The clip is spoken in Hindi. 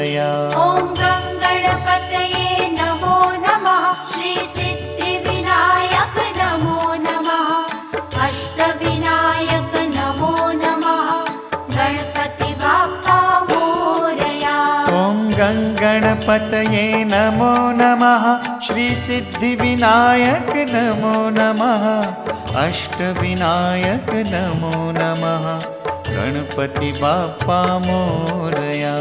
मोरया। ॐ गणपतये नमो नमः। श्री सिद्धिविनायक नमो नमः। अष्टविनायक नमो नमः। गणपति बाप्पा मोरया। ॐ गणपतये नमो नमः। श्री सिद्धिविनायक नमो नमः। अष्टविनायक नमो नमः। गणपति बाप्पा मोरया।